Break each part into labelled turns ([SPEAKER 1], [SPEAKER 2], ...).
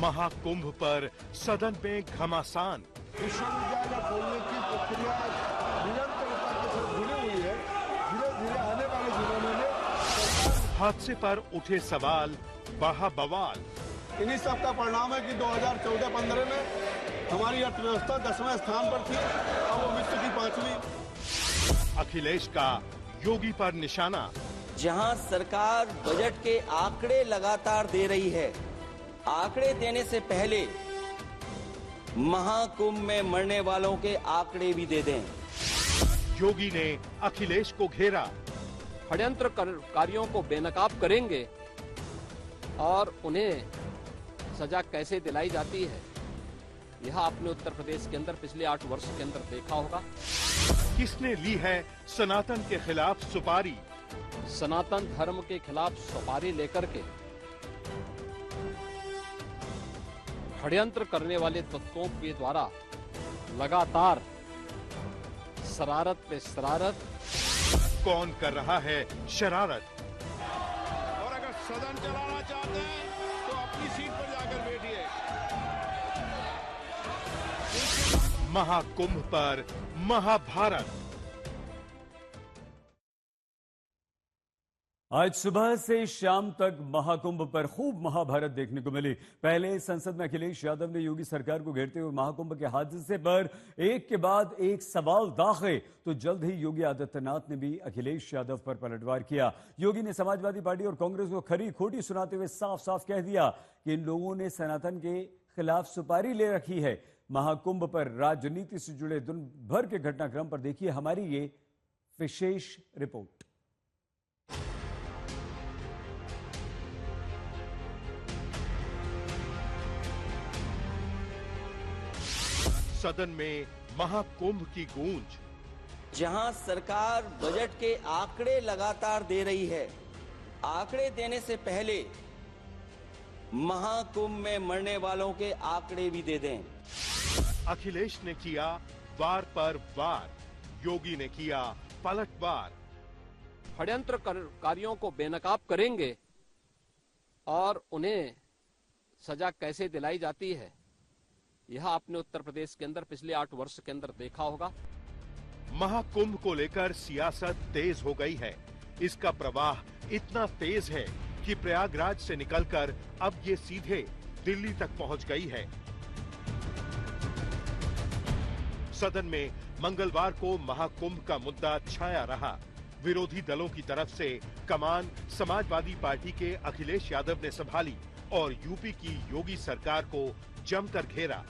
[SPEAKER 1] महाकुंभ पर सदन में घमासान।
[SPEAKER 2] विश्वविद्यालय खोलने की प्रक्रिया निरंतरता के साथ जुड़ी हुई है। धीरे धीरे आने वाले दिनों में
[SPEAKER 1] हादसे पर उठे सवाल, बढ़ा बवाल।
[SPEAKER 2] इन्हीं सब का परिणाम है कि 2014-15 में हमारी अर्थव्यवस्था 10वें स्थान पर थी, अब वो विश्व की 5वीं।
[SPEAKER 1] अखिलेश का योगी पर निशाना।
[SPEAKER 3] जहां सरकार बजट के आंकड़े लगातार दे रही है, आंकड़े देने से पहले महाकुंभ में मरने वालों के आंकड़े भी दे दें।
[SPEAKER 1] योगी ने अखिलेश को घेरा।
[SPEAKER 4] षड्यंत्रकारियों को बेनकाब करेंगे और उन्हें सजा कैसे दिलाई जाती है, यह आपने उत्तर प्रदेश के अंदर पिछले 8 वर्ष के अंदर देखा होगा।
[SPEAKER 1] किसने ली है सनातन के खिलाफ सुपारी?
[SPEAKER 4] सनातन धर्म के खिलाफ सुपारी लेकर के षड्यंत्र करने वाले तत्वों के द्वारा लगातार शरारत पे शरारत।
[SPEAKER 1] कौन कर रहा है शरारत?
[SPEAKER 2] और अगर सदन चलाना चाहते हैं तो अपनी सीट पर जाकर बैठिए।
[SPEAKER 1] महाकुंभ पर महाभारत।
[SPEAKER 5] आज सुबह से शाम तक महाकुंभ पर खूब महाभारत देखने को मिली। पहले संसद में अखिलेश यादव ने योगी सरकार को घेरते हुए महाकुंभ के हादसे पर एक के बाद एक सवाल दागे, तो जल्द ही योगी आदित्यनाथ ने भी अखिलेश यादव पर पलटवार किया। योगी ने समाजवादी पार्टी और कांग्रेस को खरी खोटी सुनाते हुए साफ साफ कह दिया कि इन लोगों ने सनातन के खिलाफ सुपारी ले रखी है। महाकुंभ पर राजनीति से जुड़े दिन भर के घटनाक्रम पर देखिए हमारी ये विशेष रिपोर्ट।
[SPEAKER 1] सदन में महाकुंभ की गूंज।
[SPEAKER 3] जहां सरकार बजट के आंकड़े लगातार दे रही है, आंकड़े देने से पहले महाकुंभ में मरने वालों के आंकड़े भी दे दें।
[SPEAKER 1] अखिलेश ने किया वार पर वार, योगी ने किया पलटवार।
[SPEAKER 4] षड्यंत्रकारियों को बेनकाब करेंगे और उन्हें सजा कैसे दिलाई जाती है, यह आपने उत्तर प्रदेश के अंदर पिछले 8 वर्ष के अंदर देखा होगा।
[SPEAKER 1] महाकुंभ को लेकर सियासत तेज हो गई है। इसका प्रवाह इतना तेज है कि प्रयागराज से निकलकर अब ये सीधे दिल्ली तक पहुंच गई है। सदन में मंगलवार को महाकुंभ का मुद्दा छाया रहा। विरोधी दलों की तरफ से कमान समाजवादी पार्टी के अखिलेश यादव ने संभाली और यूपी की योगी सरकार को जमकर घेरा।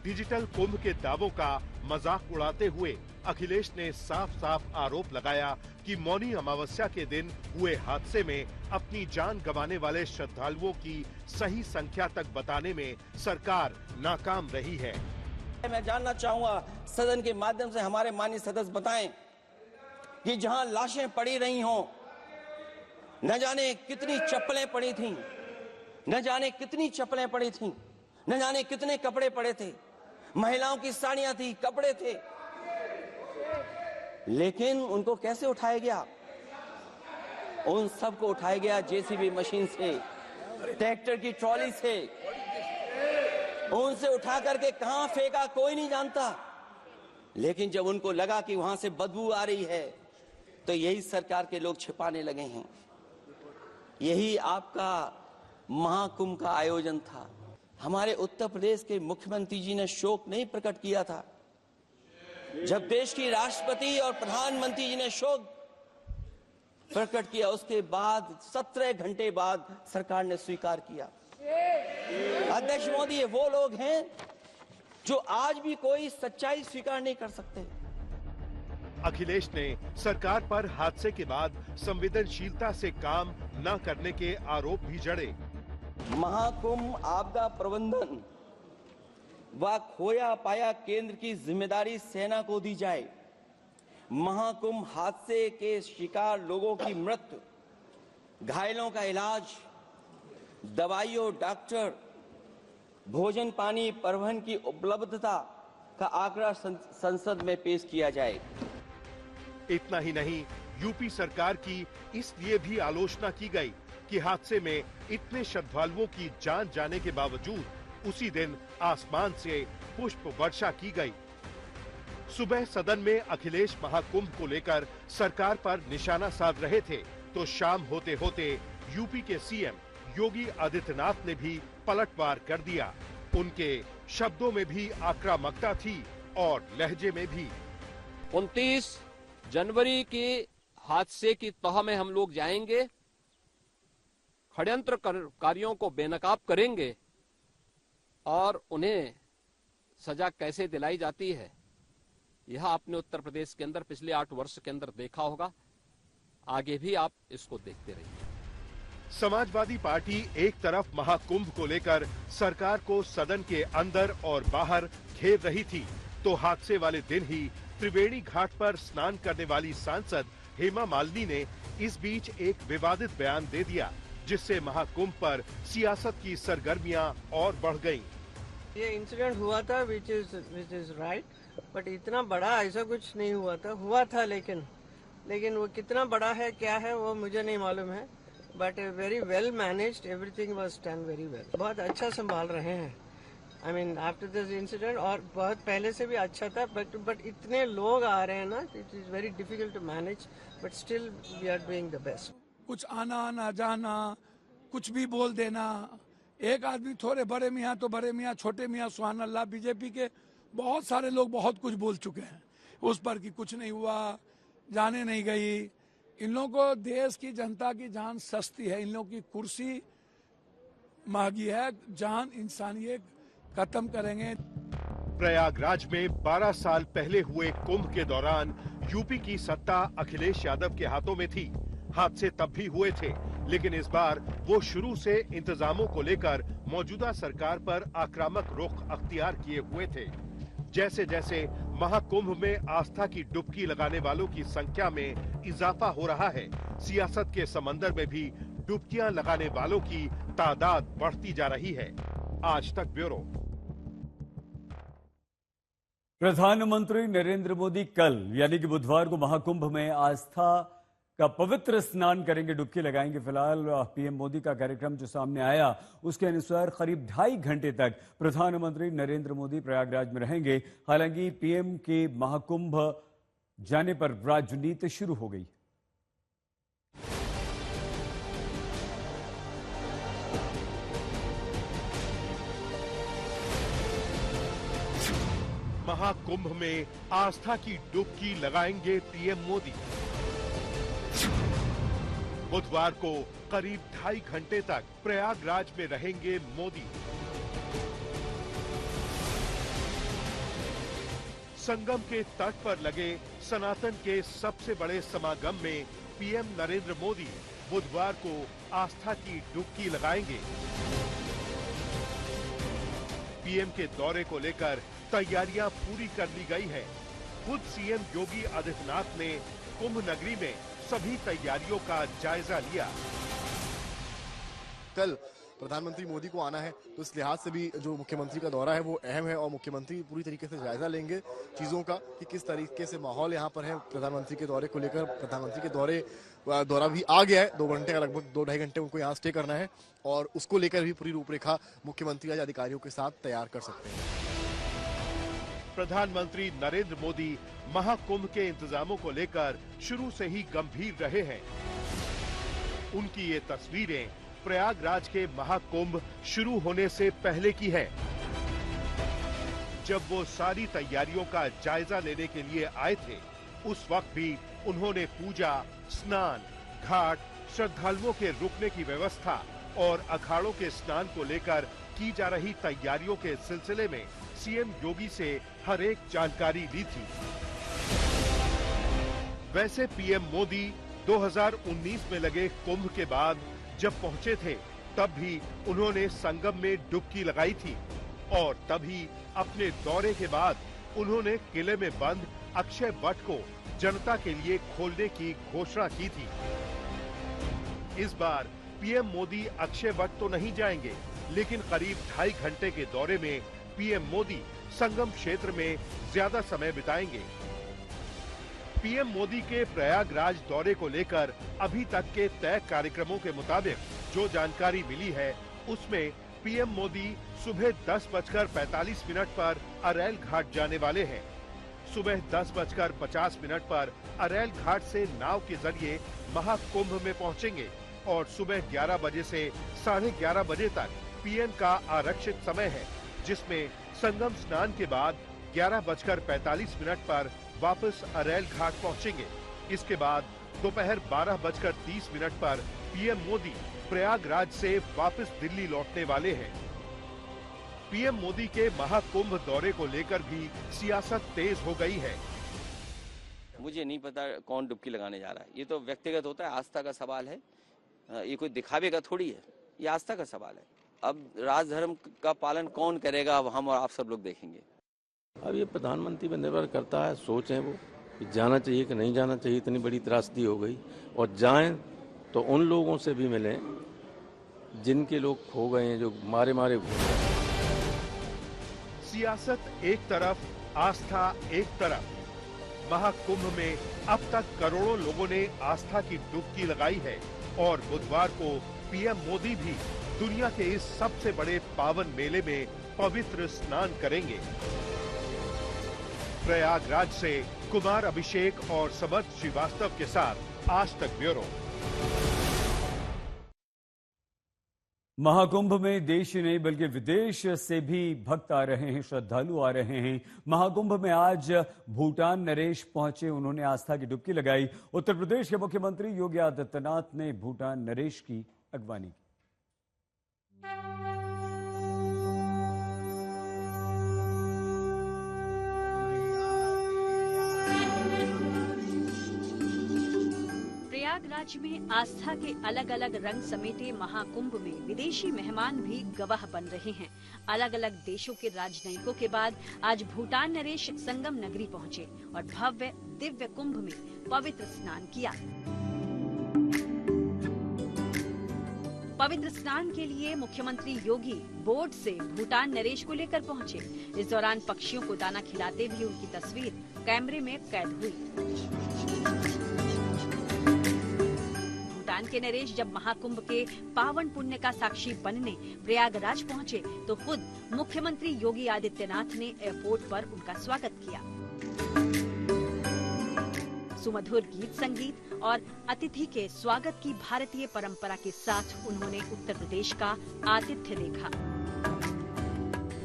[SPEAKER 1] डिजिटल कुंभ के दावों का मजाक उड़ाते हुए अखिलेश ने साफ साफ आरोप लगाया कि मौनी अमावस्या के दिन हुए हादसे में अपनी जान गंवाने वाले श्रद्धालुओं की सही संख्या तक बताने में सरकार नाकाम रही है।
[SPEAKER 3] मैं जानना चाहूंगा सदन के माध्यम से हमारे माननीय सदस्य बताएं कि जहां लाशें पड़ी रही हों, न जाने कितनी चप्पलें पड़ी थीं, न जाने कितनी चप्पलें पड़ी थीं, न जाने कितने कपड़े पड़े थे, महिलाओं की साड़ियां थी, कपड़े थे, लेकिन उनको कैसे उठाया गया? उन सबको उठाया गया जेसीबी मशीन से, ट्रैक्टर की ट्रॉली से। उनसे उठा करके कहां फेंका कोई नहीं जानता, लेकिन जब उनको लगा कि वहां से बदबू आ रही है तो यही सरकार के लोग छिपाने लगे हैं। यही आपका महाकुंभ का आयोजन था। हमारे उत्तर प्रदेश के मुख्यमंत्री जी ने शोक नहीं प्रकट किया था। जब देश की राष्ट्रपति और प्रधानमंत्री जी ने शोक प्रकट किया, उसके बाद 17 घंटे बाद सरकार ने स्वीकार किया। अध्यक्ष मोदी, ये वो लोग हैं जो आज भी कोई सच्चाई स्वीकार नहीं कर सकते।
[SPEAKER 1] अखिलेश ने सरकार पर हादसे के बाद संवेदनशीलता से काम न करने के आरोप भी जड़े।
[SPEAKER 3] महाकुंभ आपदा प्रबंधन व खोया पाया केंद्र की जिम्मेदारी सेना को दी जाए। महाकुंभ हादसे के शिकार लोगों की मृत्यु, घायलों का इलाज, दवाइयों, डॉक्टर, भोजन पानी, परिवहन की उपलब्धता का आंकड़ा संसद में पेश किया जाए।
[SPEAKER 1] इतना ही नहीं, यूपी सरकार की इसलिए भी आलोचना की गई कि हादसे में इतने श्रद्धालुओं की जान जाने के बावजूद उसी दिन आसमान से पुष्प वर्षा की गई। सुबह सदन में अखिलेश महाकुंभ को लेकर सरकार पर निशाना साध रहे थे, तो शाम होते होते यूपी के सीएम योगी आदित्यनाथ ने भी पलटवार कर दिया। उनके शब्दों में भी आक्रामकता थी और लहजे में भी।
[SPEAKER 4] 29 जनवरी के हादसे की तह में हम लोग जाएंगे, षड्यंत्रकारियों को बेनकाब करेंगे और उन्हें सजा कैसे दिलाई जाती है यह आपने उत्तर प्रदेश के अंदर पिछले 8 वर्ष के अंदर देखा होगा। आगे भी आप इसको देखते रहिए।
[SPEAKER 1] समाजवादी पार्टी एक तरफ महाकुंभ को लेकर सरकार को सदन के अंदर और बाहर घेर रही थी, तो हादसे वाले दिन ही त्रिवेणी घाट पर स्नान करने वाली सांसद हेमा मालिनी ने इस बीच एक विवादित बयान दे दिया, जिससे महाकुंभ पर सियासत की सरगर्मियां और बढ़ गईं।
[SPEAKER 6] ये इंसिडेंट हुआ था विच इज राइट, बट इतना बड़ा ऐसा कुछ नहीं हुआ था लेकिन वो कितना बड़ा है क्या है वो मुझे नहीं मालूम है, but very well managed, everything was done very well. बहुत अच्छा संभाल रहे हैं, I mean after this incident, और बहुत पहले से भी अच्छा था, बट इतने लोग आ रहे हैं ना, it is very difficult to manage, but still we are doing the best.
[SPEAKER 7] कुछ आना ना जाना, कुछ भी बोल देना, एक आदमी थोड़े बड़े मियाँ तो बड़े मियाँ, छोटे मियाँ सुभान अल्लाह, बीजेपी के बहुत सारे लोग बहुत कुछ बोल चुके हैं उस पर कि कुछ नहीं हुआ, जाने नहीं गई। इन लोगों को देश की जनता की जान सस्ती है, इन लोगों की कुर्सी महंगी है, जान इंसानियत खत्म करेंगे।
[SPEAKER 1] प्रयागराज में 12 साल पहले हुए कुंभ के दौरान यूपी की सत्ता अखिलेश यादव के हाथों में थी। हादसे तब भी हुए थे, लेकिन इस बार वो शुरू से इंतजामों को लेकर मौजूदा सरकार पर आक्रामक रुख अख्तियार किए हुए थे। जैसे जैसे महाकुंभ में आस्था की डुबकी लगाने वालों की संख्या में इजाफा हो रहा है, सियासत के समंदर में भी डुबकियां लगाने वालों की तादाद बढ़ती जा रही है। आज तक ब्यूरो।
[SPEAKER 5] प्रधानमंत्री नरेंद्र मोदी कल यानी कि बुधवार को महाकुंभ में आस्था का पवित्र स्नान करेंगे, डुबकी लगाएंगे। फिलहाल पीएम मोदी का कार्यक्रम जो सामने आया उसके अनुसार करीब 2.5 घंटे तक प्रधानमंत्री नरेंद्र मोदी प्रयागराज में रहेंगे। हालांकि पीएम के महाकुंभ जाने पर राजनीति शुरू हो गई।
[SPEAKER 1] महाकुंभ में आस्था की डुबकी लगाएंगे पीएम मोदी। बुधवार को करीब 2.5 घंटे तक प्रयागराज में रहेंगे मोदी। संगम के तट पर लगे सनातन के सबसे बड़े समागम में पीएम नरेंद्र मोदी बुधवार को आस्था की डुबकी लगाएंगे। पीएम के दौरे को लेकर तैयारियां पूरी कर ली गई है। खुद सीएम योगी आदित्यनाथ ने कुंभ नगरी में सभी तैयारियों का जायजा लिया।
[SPEAKER 8] कल प्रधानमंत्री मोदी को आना है, तो इस लिहाज से भी जो मुख्यमंत्री का दौरा है वो अहम है और मुख्यमंत्री पूरी तरीके से जायजा लेंगे चीजों का कि किस तरीके से माहौल यहाँ पर है प्रधानमंत्री के दौरे को लेकर। प्रधानमंत्री के दौरा भी आ गया है, 2 घंटे का, लगभग 2-2.5 घंटे उनको यहाँ स्टे करना है और उसको लेकर भी पूरी रूपरेखा मुख्यमंत्री आज अधिकारियों के साथ तैयार कर सकते हैं।
[SPEAKER 1] प्रधानमंत्री नरेंद्र मोदी महाकुंभ के इंतजामों को लेकर शुरू से ही गंभीर रहे हैं। उनकी ये तस्वीरें प्रयागराज के महाकुंभ शुरू होने से पहले की है, जब वो सारी तैयारियों का जायजा लेने के लिए आए थे। उस वक्त भी उन्होंने पूजा, स्नान, घाट, श्रद्धालुओं के रुकने की व्यवस्था और अखाड़ों के स्नान को लेकर की जा रही तैयारियों के सिलसिले में सीएम योगी से हर एक जानकारी ली थी। वैसे पीएम मोदी 2019 में लगे कुंभ के बाद जब पहुंचे थे, तब भी उन्होंने संगम में डुबकी लगाई थी और तभी अपने दौरे के बाद उन्होंने किले में बंद अक्षय वट को जनता के लिए खोलने की घोषणा की थी। इस बार पीएम मोदी अक्षय वट तो नहीं जाएंगे, लेकिन करीब 2.5 घंटे के दौरे में पीएम मोदी संगम क्षेत्र में ज्यादा समय बिताएंगे। पीएम मोदी के प्रयागराज दौरे को लेकर अभी तक के तय कार्यक्रमों के मुताबिक जो जानकारी मिली है, उसमें पीएम मोदी सुबह 10:45 पर अरैल घाट जाने वाले हैं। सुबह 10:50 पर अरैल घाट से नाव के जरिए महाकुंभ में पहुंचेंगे और सुबह 11 बजे से 11:30 बजे तक पीएम का आरक्षित समय है, जिसमें संगम स्नान के बाद 11:45 पर वापस अरैल घाट पहुंचेंगे। इसके बाद दोपहर 12:30 पर पीएम मोदी प्रयागराज से वापस दिल्ली लौटने वाले हैं। पीएम मोदी के महाकुंभ दौरे को लेकर भी सियासत तेज हो गई है।
[SPEAKER 3] मुझे नहीं पता कौन डुबकी लगाने जा रहा है, ये तो व्यक्तिगत होता है, आस्था का सवाल है, ये कोई दिखावे का थोड़ी है, ये आस्था का सवाल है। अब राजधर्म का पालन कौन करेगा, अब हम और आप सब लोग देखेंगे।
[SPEAKER 9] अब ये प्रधानमंत्री पर निर्भर करता है, सोच है वो कि जाना चाहिए कि नहीं जाना चाहिए। इतनी बड़ी त्रासदी हो गई, और जाएं तो उन लोगों से भी मिलें जिनके लोग खो गए हैं, जो मारे मारे घूम रहे हैं।
[SPEAKER 1] सियासत एक तरफ, आस्था एक तरफ। महाकुंभ में अब तक करोड़ों लोगों ने आस्था की डुबकी लगाई है और बुधवार को पीएम मोदी भी दुनिया के इस सबसे बड़े पावन मेले में पवित्र स्नान करेंगे। प्रयागराज से कुमार अभिषेक और समर्थ श्रीवास्तव के साथ आज तक ब्यूरो।
[SPEAKER 5] महाकुंभ में देश ही नहीं बल्कि विदेश से भी भक्त आ रहे हैं, श्रद्धालु आ रहे हैं। महाकुंभ में आज भूटान नरेश पहुंचे, उन्होंने आस्था की डुबकी लगाई। उत्तर प्रदेश के मुख्यमंत्री योगी आदित्यनाथ ने भूटान नरेश की अगवानी की।
[SPEAKER 10] प्रयागराज में आस्था के अलग अलग रंग समेटे महाकुंभ में विदेशी मेहमान भी गवाह बन रहे हैं। अलग अलग देशों के राजनयिकों के बाद आज भूटान नरेश संगम नगरी पहुंचे और भव्य दिव्य कुंभ में पवित्र स्नान किया। पवित्र स्नान के लिए मुख्यमंत्री योगी बोट से भूटान नरेश को लेकर पहुंचे। इस दौरान पक्षियों को दाना खिलाते भी उनकी तस्वीर कैमरे में कैद हुई। भूटान के नरेश जब महाकुंभ के पावन पुण्य का साक्षी बनने प्रयागराज पहुंचे तो खुद मुख्यमंत्री योगी आदित्यनाथ ने एयरपोर्ट पर उनका स्वागत किया। सुमधुर गीत संगीत और अतिथि के स्वागत की भारतीय परंपरा के साथ उन्होंने उत्तर प्रदेश का आतिथ्य देखा।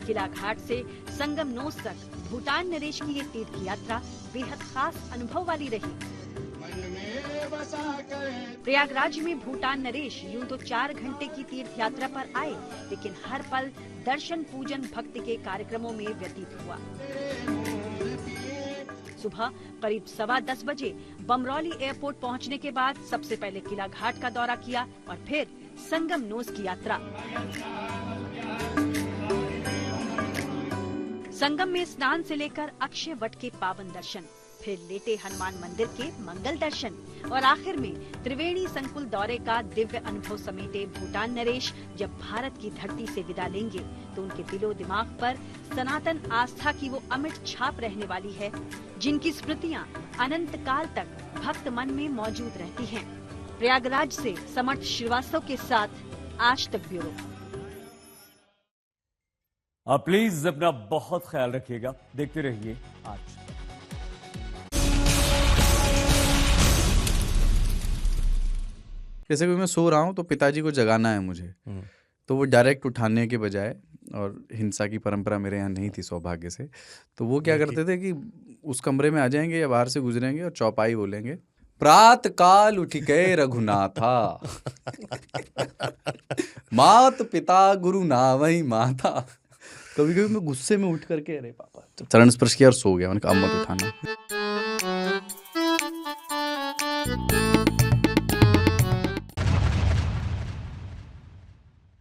[SPEAKER 10] किला घाट से संगम नोस तक भूटान नरेश की ये तीर्थ यात्रा बेहद खास अनुभव वाली रही। प्रयागराज में भूटान नरेश यूं तो 4 घंटे की तीर्थ यात्रा पर आए, लेकिन हर पल दर्शन पूजन भक्ति के कार्यक्रमों में व्यतीत हुआ। सुबह करीब 10:15 बजे बमरौली एयरपोर्ट पहुंचने के बाद सबसे पहले किला घाट का दौरा किया और फिर संगम नोस की यात्रा। संगम में स्नान से लेकर अक्षय वट के पावन दर्शन, फिर लेटे हनुमान मंदिर के मंगल दर्शन और आखिर में त्रिवेणी संकुल दौरे का दिव्य अनुभव समेटे भूटान नरेश जब भारत की धरती से विदा लेंगे तो उनके दिलो दिमाग पर सनातन आस्था की वो अमिट छाप रहने वाली है, जिनकी स्मृतियां अनंत काल तक भक्त मन में मौजूद रहती हैं। प्रयागराज से समर्थ श्रीवास्तव के साथ आज तक ब्यूरो।
[SPEAKER 5] आप प्लीज अपना बहुत ख्याल रखिएगा, देखते रहिए आज।
[SPEAKER 11] जैसे कि मैं सो रहा हूँ तो पिताजी को जगाना है मुझे, तो वो डायरेक्ट उठाने के बजाय, और हिंसा की परंपरा मेरे यहाँ नहीं थी सौभाग्य से, तो वो क्या करते थे कि उस कमरे में आ जाएंगे या बाहर से गुजरेंगे और चौपाई बोलेंगे, प्रात काल उठ गए रघुनाथा मात पिता गुरु नावई माता। कभी कभी मैं गुस्से में उठ करके अरे पापा चरण स्पर्श किया और सो गया। मैंने कहा अब मत उठाना।